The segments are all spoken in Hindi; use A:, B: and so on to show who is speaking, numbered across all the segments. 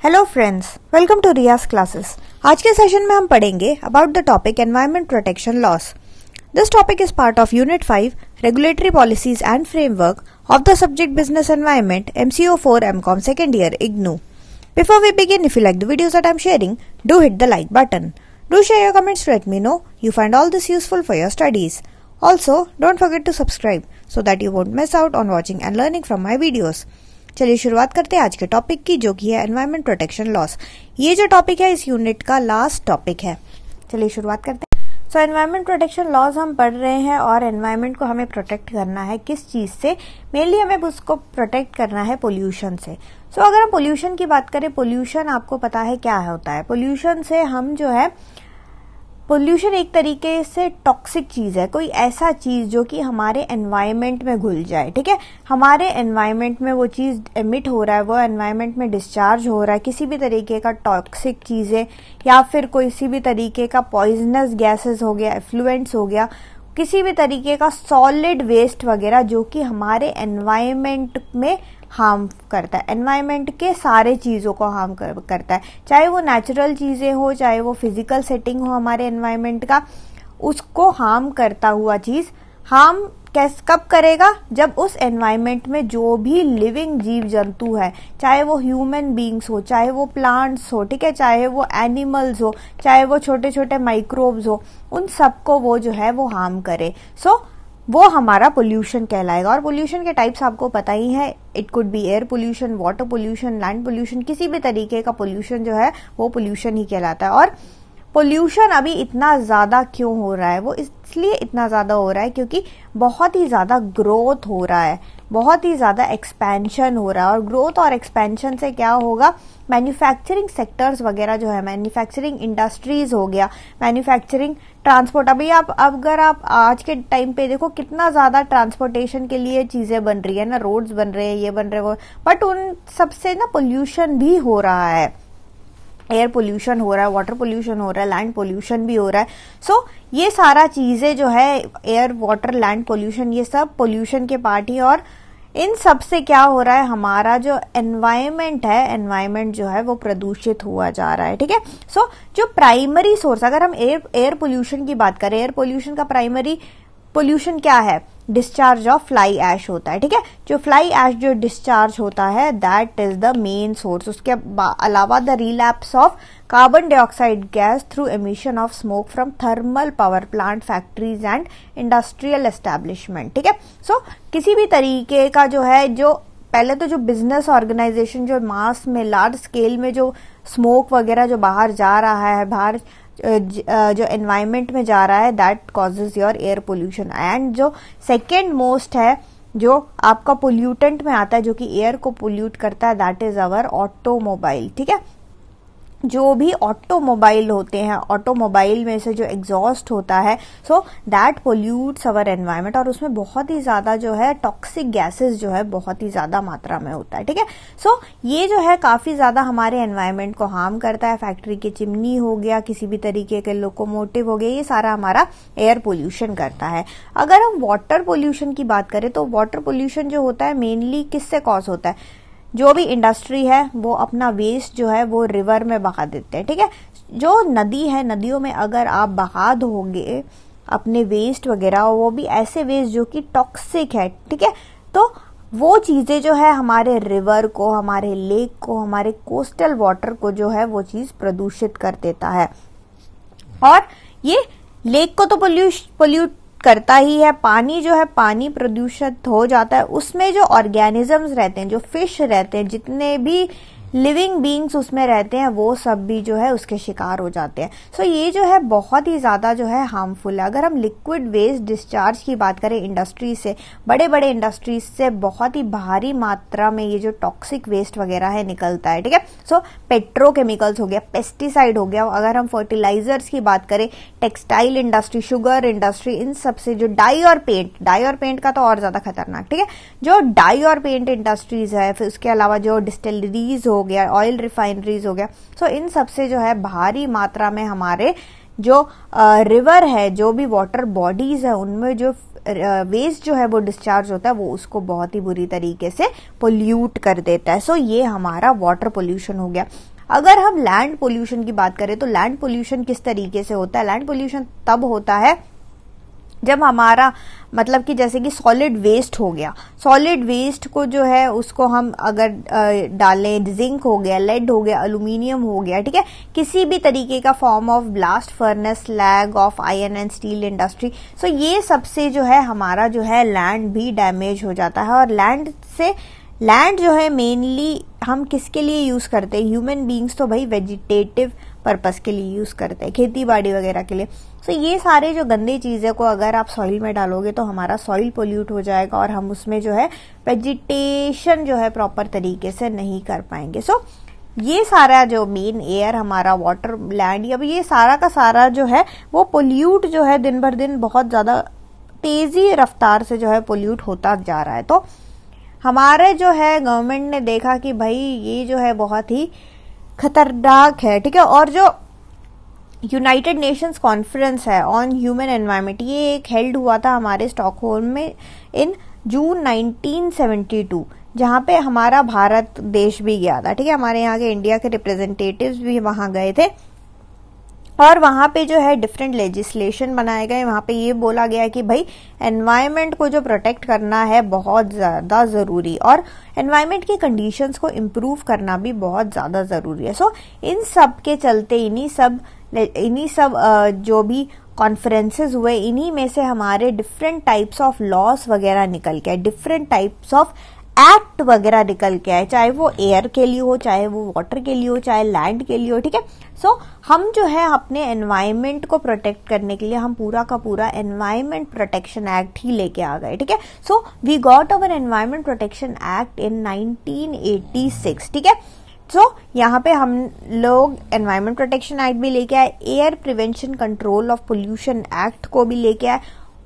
A: Hello friends, welcome to Riyaz classes. आज के सेशन में हम पढ़ेंगे about the topic environment protection laws. This topic is part of unit 5 regulatory policies and framework of the subject business environment MCO4 MCOM second year IGNOU. Before we begin, if you like the videos that I'm sharing, do hit the like button. Do share your comments to let me know you find all this useful for your studies. Also, don't forget to subscribe so that you won't miss out on watching and learning from my videos. चलिए शुरुआत करते हैं आज के टॉपिक की, जो कि है एनवायरमेंट प्रोटेक्शन लॉस। ये जो टॉपिक है इस यूनिट का लास्ट टॉपिक है। चलिए शुरुआत करते हैं। सो एनवायरमेंट प्रोटेक्शन लॉस हम पढ़ रहे हैं और एनवायरमेंट को हमें प्रोटेक्ट करना है किस चीज से? मेनली हमें उसको प्रोटेक्ट करना है पोल्यूशन से। सो अगर हम पोल्यूशन की बात करें, पोल्यूशन आपको पता है क्या होता है। पोल्यूशन से हम जो है, पोल्यूशन एक तरीके से टॉक्सिक चीज है, कोई ऐसा चीज जो कि हमारे एनवायरमेंट में घुल जाए। ठीक है, हमारे एनवायरमेंट में वो चीज एमिट हो रहा है, वो एनवायरमेंट में डिस्चार्ज हो रहा है, किसी भी तरीके का टॉक्सिक चीजें या फिर किसी भी तरीके का पॉइजनस गैसेस हो गया, एफ्लुएंट्स हो गया, किसी भी तरीके का सॉलिड वेस्ट वगैरह जो कि हमारे एनवायरमेंट में हार्म करता है, एनवायरमेंट के सारे चीजों को हार्म करता है, चाहे वो नेचुरल चीजें हो, चाहे वो फिजिकल सेटिंग हो हमारे एनवायरमेंट का, उसको हार्म करता हुआ चीज हार्म कब करेगा? जब उस एनवायरमेंट में जो भी लिविंग जीव जंतु है, चाहे वो ह्यूमन बीइंग्स हो, चाहे वो प्लांट्स हो, ठीक है, चाहे वो एनिमल्स हो, चाहे वो छोटे छोटे माइक्रोब्स हो, उन सबको वो जो है वो हार्म करे। वो हमारा पोल्यूशन कहलाएगा। और पोल्यूशन के टाइप्स आपको पता ही है, it could be air pollution, water pollution, land pollution, किसी भी तरीके का पोल्यूशन जो है वो पोल्यूशन ही कहलाता है। और पोल्यूशन अभी इतना ज्यादा क्यों हो रहा है? वो इसलिए इतना ज्यादा हो रहा है क्योंकि बहुत ही ज्यादा ग्रोथ हो रहा है, बहुत ही ज्यादा एक्सपेंशन हो रहा है। और ग्रोथ और एक्सपेंशन से क्या होगा? मैन्युफैक्चरिंग सेक्टर्स वगैरह जो है, मैन्युफैक्चरिंग इंडस्ट्रीज हो गया, मैन्युफैक्चरिंग ट्रांसपोर्ट, अभी अगर आप आज के टाइम पे देखो कितना ज्यादा ट्रांसपोर्टेशन के लिए चीजें बन रही है ना, रोड्स बन रहे हैं, ये बन रहे हैं वो, बट उन सबसे ना पोल्यूशन भी हो रहा है। एयर पोल्यूशन हो रहा है, वाटर पोल्यूशन हो रहा है, लैंड पोल्यूशन भी हो रहा है। सो ये सारा चीजें जो है, एयर, वाटर, लैंड पोल्यूशन, ये सब पोल्यूशन के पार्ट ही। और इन सब से क्या हो रहा है? हमारा जो एनवायरमेंट है, एनवायरमेंट जो है वो प्रदूषित हुआ जा रहा है। ठीक है, सो जो प्राइमरी सोर्स, अगर हम एयर पोल्यूशन की बात करें, एयर पोल्यूशन का प्राइमरी पोल्यूशन क्या है? डिस्चार्ज ऑफ फ्लाई ऐश होता है। ठीक है, जो फ्लाई ऐश जो डिस्चार्ज होता है, that is the main source. उसके अलावा the relapse of carbon dioxide gas through emission of smoke from thermal power plant, factories and industrial establishment. ठीक है, सो किसी भी तरीके का जो है, जो पहले तो जो बिजनेस ऑर्गेनाइजेशन जो मास में, लार्ज स्केल में जो स्मोक वगैरह जो बाहर जा रहा है, बाहर जो एनवायरमेंट में जा रहा है, that causes your air pollution. And जो सेकेंड मोस्ट है जो आपका पोल्यूटेंट में आता है, जो कि एयर को पोल्यूट करता है, दैट इज अवर ऑटोमोबाइल। ठीक है, जो भी ऑटोमोबाइल होते हैं, ऑटोमोबाइल में से जो एग्जॉस्ट होता है, सो दैट पोल्यूट्स अवर एनवायरमेंट। और उसमें बहुत ही ज्यादा जो है टॉक्सिक गैसेस जो है बहुत ही ज्यादा मात्रा में होता है। ठीक है, सो ये जो है काफी ज्यादा हमारे एनवायरमेंट को हार्म करता है। फैक्ट्री की चिमनी हो गया, किसी भी तरीके के लोकोमोटिव हो गया, ये सारा हमारा एयर पोल्यूशन करता है। अगर हम वाटर पोल्यूशन की बात करें तो वाटर पोल्यूशन जो होता है मेनली किससे कॉज होता है? जो भी इंडस्ट्री है वो अपना वेस्ट जो है वो रिवर में बहा देते हैं। ठीक है, जो नदी है, नदियों में अगर आप बहा दोगे अपने वेस्ट वगैरह, वो भी ऐसे वेस्ट जो कि टॉक्सिक है, ठीक है, तो वो चीजें जो है हमारे रिवर को, हमारे लेक को, हमारे कोस्टल वाटर को जो है वो चीज प्रदूषित कर देता है। और ये लेक को तो पोल्यूट करता ही है। पानी जो है, पानी प्रदूषित हो जाता है, उसमें जो ऑर्गेनिजम्स रहते हैं, जो फिश रहते हैं, जितने भी लिविंग बीइंग्स उसमें रहते हैं, वो सब भी जो है उसके शिकार हो जाते हैं। सो ये जो है बहुत ही ज्यादा जो है हार्मफुल है। अगर हम लिक्विड वेस्ट डिस्चार्ज की बात करें इंडस्ट्री से, बड़े बड़े इंडस्ट्रीज से बहुत ही भारी मात्रा में ये जो टॉक्सिक वेस्ट वगैरह है निकलता है। ठीक है, सो पेट्रोकेमिकल्स हो गया, पेस्टिसाइड हो गया, अगर हम फर्टिलाइजर्स की बात करें, टेक्सटाइल इंडस्ट्री, शुगर इंडस्ट्री, इन सब से जो डाई और पेंट का तो और ज्यादा खतरनाक। ठीक है, जो डाई और पेंट इंडस्ट्रीज है, फिर उसके अलावा जो डिस्टिलरीज हो गया, ऑयल रिफाइनरीज हो गया, सो इन सब से जो है भारी मात्रा में हमारे जो रिवर है, जो भी वाटर बॉडीज है, उनमें जो वेस्ट जो है वो डिस्चार्ज होता है वो उसको बहुत ही बुरी तरीके से पोल्यूट कर देता है। सो ये हमारा वाटर पोल्यूशन हो गया। अगर हम लैंड पोल्यूशन की बात करें तो लैंड पोल्यूशन किस तरीके से होता है? लैंड पोल्यूशन तब होता है जब हमारा मतलब कि जैसे कि सॉलिड वेस्ट हो गया, सॉलिड वेस्ट को जो है उसको हम अगर डालें, जिंक हो गया, लेड हो गया, एल्यूमिनियम हो गया, ठीक है, किसी भी तरीके का form of blast furnace, lag of iron and steel industry, so ये सबसे जो है हमारा जो है लैंड भी डैमेज हो जाता है। और लैंड जो है मेनली हम किसके लिए यूज करते हैं? ह्यूमन बींग्स तो भाई वेजिटेटिव पर्पस के लिए यूज करते हैं, खेती बाड़ी वगैरह के लिए। सो ये सारे जो गंदे चीजें को अगर आप सॉइल में डालोगे तो हमारा सॉइल पोल्यूट हो जाएगा और हम उसमें जो है वेजिटेशन जो है प्रॉपर तरीके से नहीं कर पाएंगे। सो ये सारा जो मेन एयर हमारा, वाटर, लैंड, अब ये सारा का सारा जो है वो पोल्यूट जो है दिन भर दिन बहुत ज्यादा तेजी रफ्तार से जो है पोल्यूट होता जा रहा है। तो हमारे जो है गवर्नमेंट ने देखा कि भाई ये जो है बहुत ही खतरनाक है, ठीक है। और जो यूनाइटेड नेशंस कॉन्फ्रेंस है ऑन ह्यूमन एनवायरनमेंट, ये एक हेल्ड हुआ था हमारे स्टॉकहोल्म में इन जून 1972, जहां पे हमारा भारत देश भी गया था, ठीक है। हमारे यहाँ के इंडिया के रिप्रेजेंटेटिव्स भी वहां गए थे और वहां पे जो है डिफरेंट लेजिस्लेशन बनाए गए। वहां पे ये बोला गया कि भाई एनवायरनमेंट को जो प्रोटेक्ट करना है बहुत ज्यादा जरूरी, और एनवायरनमेंट की कंडीशंस को इम्प्रूव करना भी बहुत ज्यादा जरूरी है। सो इन सब के चलते इन्हीं सब जो भी कॉन्फ्रेंसेस हुए, इन्हीं में से हमारे डिफरेंट टाइप्स ऑफ लॉस वगैरह निकल के आए, डिफरेंट टाइप्स ऑफ एक्ट वगैरह निकल के आए, चाहे वो एयर के लिए हो, चाहे वो वाटर के लिए हो, चाहे लैंड के लिए हो, ठीक है। सो हम जो है अपने एनवायरनमेंट को प्रोटेक्ट करने के लिए हम पूरा का पूरा एनवायरनमेंट प्रोटेक्शन एक्ट ही लेके आ गए, ठीक है। So we got our environment protection act in 1986, ठीक है। सो यहाँ पे हम लोग एनवायरनमेंट प्रोटेक्शन एक्ट भी लेके आए, air prevention control of pollution act को भी लेके आए,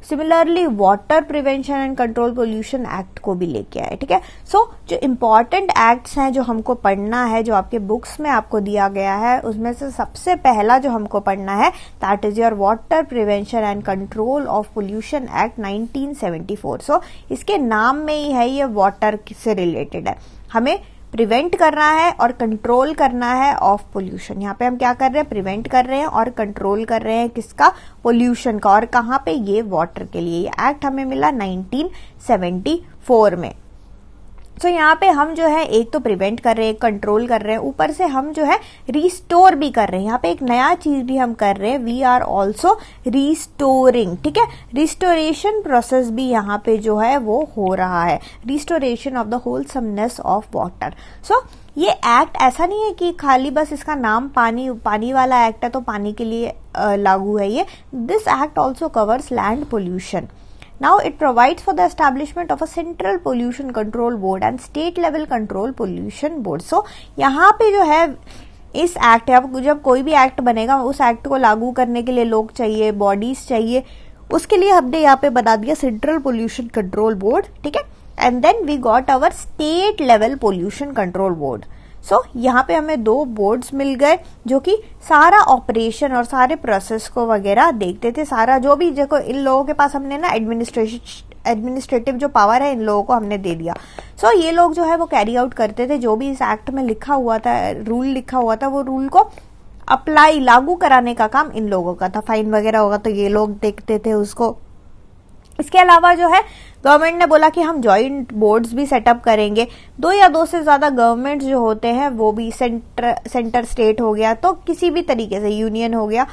A: similarly water prevention and control pollution act को भी लेके आए, ठीक है। सो जो इम्पोर्टेंट एक्ट्स हैं जो हमको पढ़ना है, जो आपके बुक्स में आपको दिया गया है, उसमें से सबसे पहला जो हमको पढ़ना है that is your water prevention and control of pollution act 1974। सो इसके नाम में ही है ये वाटर से रिलेटेड है, हमें प्रिवेंट करना है और कंट्रोल करना है ऑफ पोल्यूशन। यहाँ पे हम क्या कर रहे हैं? प्रिवेंट कर रहे हैं और कंट्रोल कर रहे हैं किसका? पोल्यूशन का। और कहाँ पे? ये वाटर के लिए। ये एक्ट हमें मिला 1974 में। तो यहाँ पे हम जो है एक तो प्रिवेंट कर रहे हैं, कंट्रोल कर रहे हैं, ऊपर से हम जो है रिस्टोर भी कर रहे हैं। यहाँ पे एक नया चीज भी हम कर रहे हैं, वी आर ऑल्सो रिस्टोरिंग, ठीक है। रिस्टोरेशन प्रोसेस भी यहाँ पे जो है वो हो रहा है, restoration of the wholesomeness of water. So ये एक्ट ऐसा नहीं है कि खाली बस इसका नाम पानी वाला एक्ट है तो पानी के लिए लागू है ये। This act also covers land pollution. Now it provides for the establishment of a central pollution control board and state level control pollution board. So यहाँ पे जो है इस एक्ट, अब जब कोई भी एक्ट बनेगा उस एक्ट को लागू करने के लिए लोग चाहिए, बॉडीज चाहिए, उसके लिए हमने यहाँ पे बना दिया सेंट्रल पोल्यूशन कंट्रोल बोर्ड, ठीक है। And then we got our state level pollution control board. So यहाँ पे हमें दो बोर्ड्स मिल गए जो कि सारा ऑपरेशन और सारे प्रोसेस को वगैरह देखते थे। सारा जो भी देखो इन लोगों के पास हमने ना एडमिनिस्ट्रेटिव जो पावर है इन लोगों को हमने दे दिया। सो ये लोग जो है वो कैरी आउट करते थे जो भी इस एक्ट में लिखा हुआ था, रूल लिखा हुआ था, वो रूल को अप्लाई लागू कराने का काम इन लोगों का था। फाइन वगैरह होगा तो ये लोग देखते थे उसको। इसके अलावा जो है गवर्नमेंट ने बोला कि हम जॉइंट बोर्ड्स भी सेटअप करेंगे। दो या दो से ज्यादा गवर्नमेंट जो होते हैं वो भी सेंटर स्टेट हो गया तो किसी भी तरीके से, यूनियन हो गया,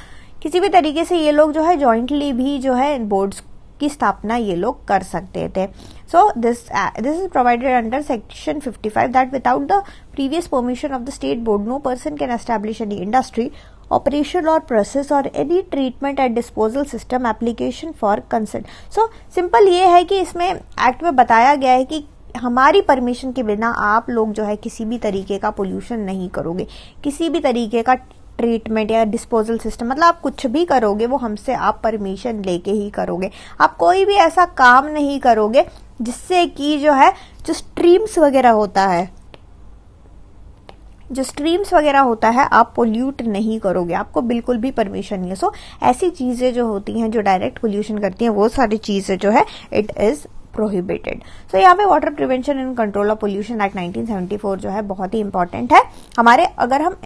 A: किसी भी तरीके से ये लोग जो है जॉइंटली भी जो है बोर्ड्स की स्थापना ये लोग कर सकते थे। So this is provided under section 55 that without the previous permission of the state board no person can establish any industry, operation or process or any treatment and disposal system application for consent. So simple ये है कि इसमें एक्ट में बताया गया है कि हमारी परमिशन के बिना आप लोग जो है किसी भी तरीके का पोल्यूशन नहीं करोगे, किसी भी तरीके का ट्रीटमेंट या डिस्पोजल सिस्टम, मतलब आप कुछ भी करोगे वो हमसे आप परमिशन लेके ही करोगे। आप कोई भी ऐसा काम नहीं करोगे जिससे कि जो है जो स्ट्रीम्स वगैरह होता है जो स्ट्रीम्स वगैरह होता है आप पोल्यूट नहीं करोगे, आपको बिल्कुल भी परमिशन नहीं है। सो ऐसी चीजें जो होती हैं जो डायरेक्ट पोल्यूशन करती हैं वो सारी चीजें जो है इट इज प्रोहिबिटेड। सो यहाँ पे water prevention and control of pollution act 1974 जो है बहुत ही इंपॉर्टेंट है हमारे, अगर हम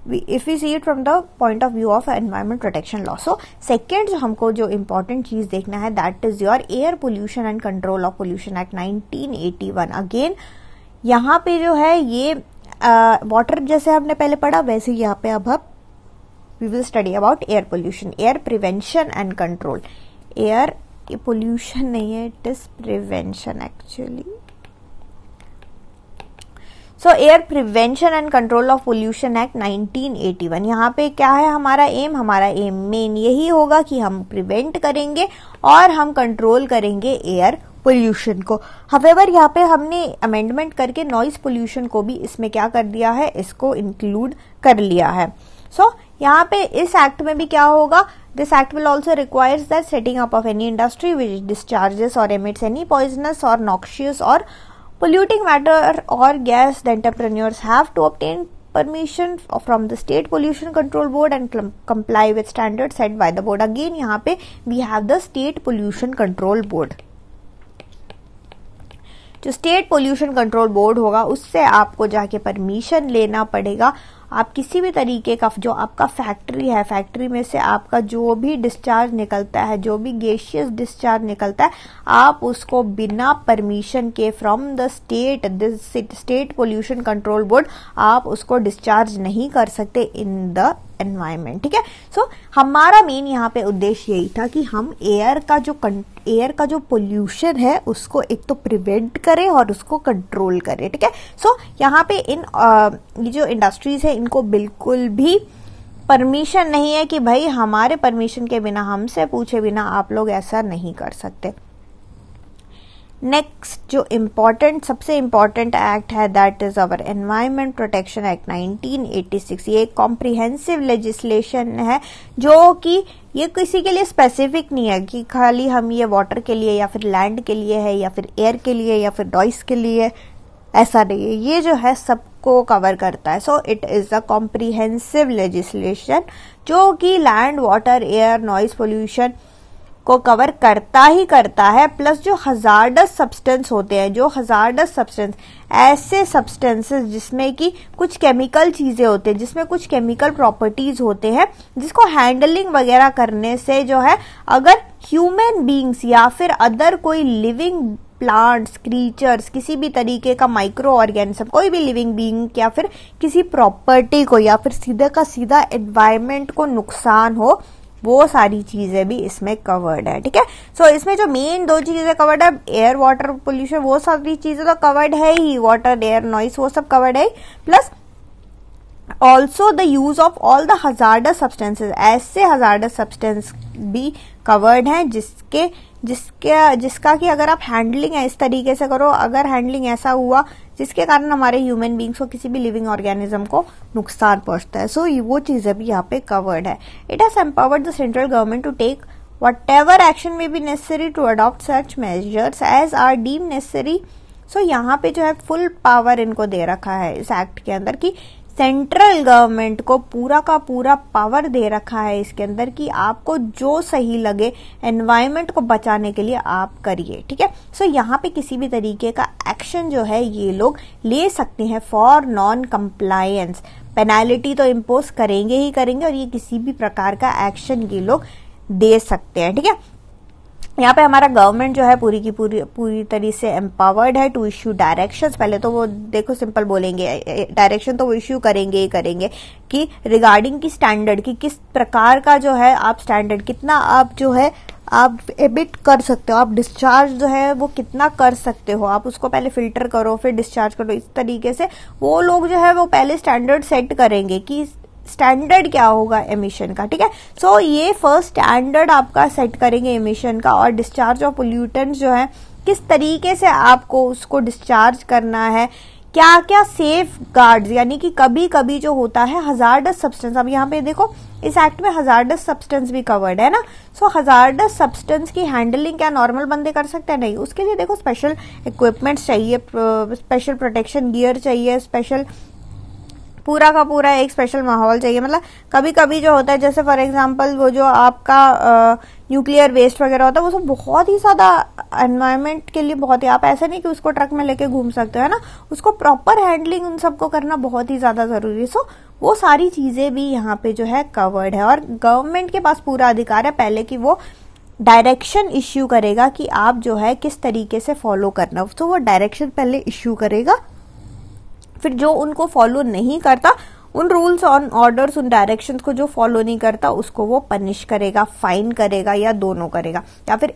A: if we see it from the point of view of environment protection law. So second जो हमको जो important चीज देखना है that is your air pollution and control of pollution act 1981. Again यहाँ पे जो है ये वाटर जैसे हमने पहले पढ़ा वैसे यहाँ पे अब we will study about air pollution, air prevention and control. Air pollution नहीं है, it is prevention actually. So air prevention and control of pollution act 1981, यहाँ पे क्या है हमारा एम? हमारा एम मेन यही होगा कि हम प्रिवेंट करेंगे और हम कंट्रोल करेंगे एयर पोल्यूशन को। हवेवर यहाँ पे हमने अमेंडमेंट करके नॉइज पोल्यूशन को भी इसमें क्या कर दिया है, इसको इंक्लूड कर लिया है। सो यहाँ पे इस एक्ट में भी क्या होगा, this act will also requires that setting up of any industry which discharges और एमिट्स एनी पॉइजनस और नॉक्शियस और polluting matter or gas, the entrepreneurs have to obtain permission from the state pollution control board and comply with standards set by the board. Again यहाँ पे we have the state pollution control board. जो स्टेट पोल्यूशन कंट्रोल बोर्ड होगा उससे आपको जाके परमिशन लेना पड़ेगा। आप किसी भी तरीके का जो आपका फैक्ट्री है, फैक्ट्री में से आपका जो भी डिस्चार्ज निकलता है, जो भी गैसियस डिस्चार्ज निकलता है, आप उसको बिना परमिशन के from the state pollution control board आप उसको डिस्चार्ज नहीं कर सकते इन द एनवायरमेंट। ठीक है, सो हमारा मेन यहाँ पे उद्देश्य यही था कि हम एयर का जो पोल्यूशन है उसको एक तो प्रिवेंट करें और उसको कंट्रोल करें। ठीक है, सो यहाँ पे ये जो इंडस्ट्रीज है इनको बिल्कुल भी परमिशन नहीं है कि भाई हमारे परमिशन के बिना, हमसे पूछे बिना आप लोग ऐसा नहीं कर सकते। नेक्स्ट जो इम्पोर्टेंट, सबसे इम्पोर्टेंट एक्ट है that is our environment protection act 1986। ये एक कॉम्प्रिहेंसिव लेजिस्लेशन है जो कि ये किसी के लिए स्पेसिफिक नहीं है कि खाली हम ये वाटर के लिए या फिर लैंड के लिए है या फिर एयर के लिए या फिर नॉइस के लिए, ऐसा नहीं है। ये जो है सबको कवर करता है। So it is a comprehensive legislation जो कि land, water, air, noise pollution को कवर करता ही करता है। प्लस जो हजार्डस सब्सटेंस होते हैं, जो हजार्डस सब्सटेंस, ऐसे सब्सटेंसेस जिसमें कि कुछ केमिकल चीजें होते हैं, जिसमें कुछ केमिकल प्रॉपर्टीज होते हैं, जिसको हैंडलिंग वगैरह करने से जो है अगर ह्यूमन बींग्स या फिर अदर कोई लिविंग प्लांट्स, क्रीचर्स, किसी भी तरीके का माइक्रो ऑर्गेनिज्म, कोई भी लिविंग बीइंग या फिर किसी प्रॉपर्टी को या फिर सीधा का सीधा एनवायरमेंट को नुकसान हो, वो सारी चीजें भी इसमें कवर्ड है। ठीक है, सो इसमें जो मेन दो चीजें कवर्ड है, एयर वाटर पोल्यूशन, वो सारी चीजें तो कवर्ड है ही, वाटर, एयर, नॉइस, वो सब कवर्ड है, plus also the use of all the hazardous substances, ऐसे हजार्डस सब्सटेंस भी कवर्ड है जिसका कि अगर आप हैंडलिंग इस तरीके से करो, अगर हैंडलिंग ऐसा हुआ जिसके कारण हमारे ह्यूमन बींग्स को, किसी भी लिविंग ऑर्गेनिज्म को नुकसान पहुंचता है, सो वो चीजें भी यहाँ पे कवर्ड है। It has empowered the central government to take whatever action may be necessary to adopt such measures as are deemed necessary. सो यहाँ पे जो है फुल पावर इनको दे रखा है इस एक्ट के अंदर कि सेंट्रल गवर्नमेंट को पूरा का पूरा पावर दे रखा है इसके अंदर कि आपको जो सही लगे एनवायरनमेंट को बचाने के लिए आप करिए। ठीक है, सो यहाँ पे किसी भी तरीके का एक्शन जो है ये लोग ले सकते हैं फॉर नॉन कंप्लायंस। पेनाल्टी तो इम्पोज करेंगे ही करेंगे और ये किसी भी प्रकार का एक्शन ये लोग दे सकते हैं। ठीक है, यहाँ पे हमारा गवर्नमेंट जो है पूरी तरह से एम्पावर्ड है टू इश्यू डायरेक्शंस। पहले तो वो देखो सिंपल बोलेंगे, डायरेक्शन तो वो इश्यू करेंगे ही करेंगे कि रिगार्डिंग की स्टैंडर्ड, कि किस प्रकार का जो है आप स्टैंडर्ड, कितना आप जो है आप एमिट कर सकते हो, आप डिस्चार्ज जो है वो कितना कर सकते हो, आप उसको पहले फिल्टर करो फिर डिस्चार्ज करो। इस तरीके से वो लोग जो है वो पहले स्टैंडर्ड सेट करेंगे कि स्टैंडर्ड क्या होगा एमिशन का। ठीक है, सो ये फर्स्ट स्टैंडर्ड आपका सेट करेंगे एमिशन का, और डिस्चार्ज ऑफ पोल्यूटेंट्स जो है किस तरीके से आपको उसको डिस्चार्ज करना है, क्या क्या सेफ गार्ड्स, यानी कि कभी कभी जो होता है हजार्डस सब्सटेंस। अब यहाँ पे देखो इस एक्ट में हजार्डस सब्सटेंस भी कवर्ड है ना। सो हजार्डस सब्सटेंस की हैंडलिंग क्या नॉर्मल बंदे कर सकते हैं? नहीं, उसके लिए देखो स्पेशल इक्विपमेंट्स चाहिए, स्पेशल प्रोटेक्शन गियर चाहिए, स्पेशल पूरा का पूरा एक स्पेशल माहौल चाहिए। मतलब कभी कभी जो होता है, जैसे फॉर एग्जांपल वो जो आपका न्यूक्लियर वेस्ट वगैरह होता है, वो सब बहुत ही ज्यादा एनवायरनमेंट के लिए बहुत ही, आप ऐसे नहीं कि उसको ट्रक में लेके घूम सकते हो, है ना, उसको प्रॉपर हैंडलिंग उन सबको करना बहुत ही ज्यादा जरूरी है। सो वो सारी चीजें भी यहाँ पे जो है कवर्ड है, और गवर्नमेंट के पास पूरा अधिकार है पहले कि वो डायरेक्शन इश्यू करेगा कि आप जो है किस तरीके से फॉलो करना, तो वो डायरेक्शन पहले इश्यू करेगा, फिर जो उनको फॉलो नहीं करता, उन रूल्स ऑन ऑर्डर्स, उन डायरेक्शंस को जो फॉलो नहीं करता उसको वो पनिश करेगा, फाइन करेगा, या दोनों करेगा, या फिर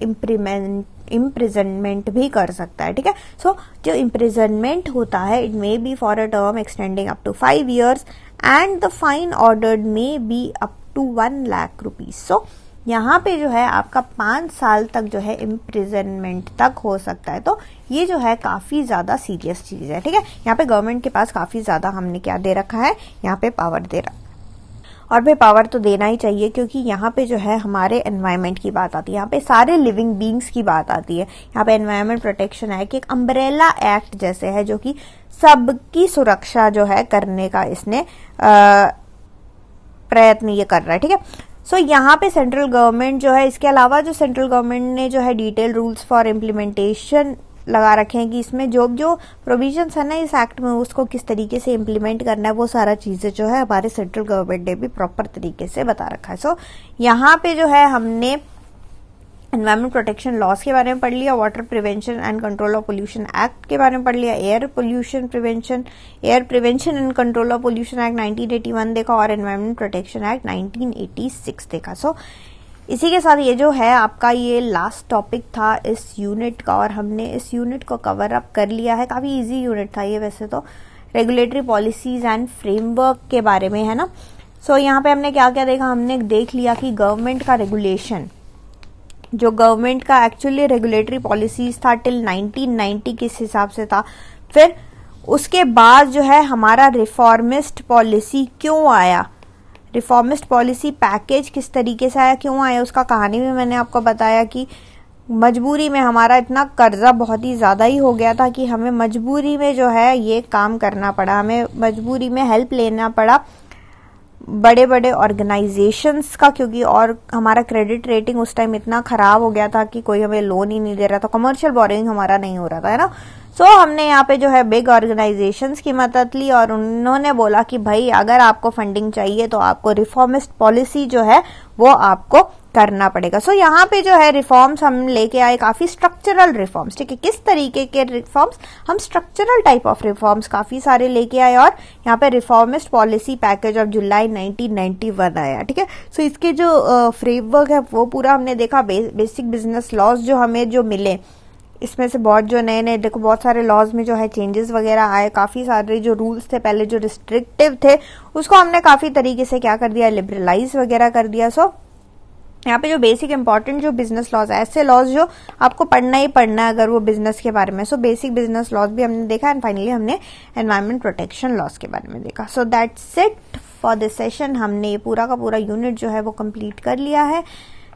A: इम्प्रिजनमेंट भी कर सकता है। ठीक है, सो जो इम्प्रिजनमेंट होता है, it may be for a term extending up to 5 years and the fine ordered may be up to 1 lakh rupees। सो यहाँ पे जो है आपका 5 साल तक जो है इम्प्रिजनमेंट तक हो सकता है। तो ये जो है काफी ज्यादा सीरियस चीज है। ठीक है, यहाँ पे गवर्नमेंट के पास काफी ज्यादा हमने क्या दे रखा है, यहाँ पे पावर दे रखा है, और भाई पावर तो देना ही चाहिए, क्योंकि यहाँ पे जो है हमारे एनवायरनमेंट की बात आती है, यहाँ पे सारे लिविंग बींग्स की बात आती है। यहाँ पे एनवायरनमेंट प्रोटेक्शन एक्ट एक अम्ब्रेला एक्ट जैसे है, जो कि सबकी सुरक्षा जो है करने का इसने प्रयत्न ये कर रहा है। ठीक है, सो यहाँ पे सेंट्रल गवर्नमेंट जो है, इसके अलावा जो सेंट्रल गवर्नमेंट ने जो है डिटेल रूल्स फॉर इम्प्लीमेंटेशन लगा रखे हैं कि इसमें जो जो प्रोविजंस है ना इस एक्ट में, उसको किस तरीके से इम्प्लीमेंट करना है, वो सारा चीजें जो है हमारे सेंट्रल गवर्नमेंट ने भी प्रॉपर तरीके से बता रखा है। सो यहाँ पे जो है हमने एनवायरमेंट प्रोटेक्शन लॉस के बारे में पढ़ लिया, water prevention and control of pollution act के बारे में पढ़ लिया, air prevention and control of pollution act 1981 देखा, और एनवायरमेंट प्रोटेक्शन एक्ट 1986 देखा। सो इसी के साथ ये जो है आपका ये लास्ट टॉपिक था इस यूनिट का, और हमने इस यूनिट को कवर अप कर लिया है। काफी इजी यूनिट था ये वैसे तो, रेगुलेटरी पॉलिसीज एंड फ्रेमवर्क के बारे में, है ना। सो यहाँ पे हमने क्या क्या देखा, हमने देख लिया कि गवर्नमेंट का रेगुलेशन, जो गवर्नमेंट का एक्चुअली रेगुलेटरी पॉलिसीज था टिल 1990 किस हिसाब से था, फिर उसके बाद जो है हमारा रिफॉर्मिस्ट पॉलिसी क्यों आया, रिफॉर्मिस्ट पॉलिसी पैकेज किस तरीके से आया, क्यों आया, उसका कहानी भी मैंने आपको बताया कि मजबूरी में हमारा इतना कर्जा बहुत ही ज्यादा ही हो गया था कि हमें मजबूरी में जो है ये काम करना पड़ा, हमें मजबूरी में हेल्प लेना पड़ा बड़े बड़े ऑर्गेनाइजेशंस का, क्योंकि और हमारा क्रेडिट रेटिंग उस टाइम इतना खराब हो गया था कि कोई हमें लोन ही नहीं दे रहा था, कमर्शियल बोरिंग हमारा नहीं हो रहा था, है ना। सो हमने यहाँ पे जो है बिग ऑर्गेनाइजेशंस की मदद ली, और उन्होंने बोला कि भाई अगर आपको फंडिंग चाहिए तो आपको रिफॉर्मिस्ट पॉलिसी जो है वो आपको करना पड़ेगा। सो यहाँ पे जो है रिफॉर्म्स हम लेके आए, काफी स्ट्रक्चरल रिफॉर्म्स। ठीक है, किस तरीके के रिफॉर्म्स, हम स्ट्रक्चरल टाइप ऑफ रिफॉर्म्स काफी सारे लेके आए, और यहाँ पे reformist policy package of July 1991 आया। ठीक है, सो इसके जो फ्रेमवर्क है वो पूरा हमने देखा। बेसिक बिजनेस लॉज जो हमें जो मिले, इसमें से बहुत जो नए नए देखो बहुत सारे लॉज में जो है चेंजेस वगैरह आए, काफी सारे जो रूल्स थे पहले जो रिस्ट्रिक्टिव थे उसको हमने काफी तरीके से क्या कर दिया, लिबरलाइज वगैरह कर दिया। सो यहाँ पे जो बेसिक इंपॉर्टेंट जो बिजनेस लॉज है, ऐसे लॉज जो आपको पढ़ना ही पढ़ना है अगर वो बिजनेस के बारे में। सो बेसिक बिजनेस लॉज भी हमने देखा, एंड फाइनली हमने एनवायरमेंट प्रोटेक्शन लॉज के बारे में देखा। So that's it for this session. हमने ये पूरा का पूरा यूनिट जो है वो कंप्लीट कर लिया है।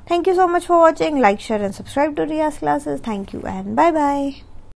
A: Thank you so much for watching. Like, share and subscribe to Riya's classes. Thank you and bye bye.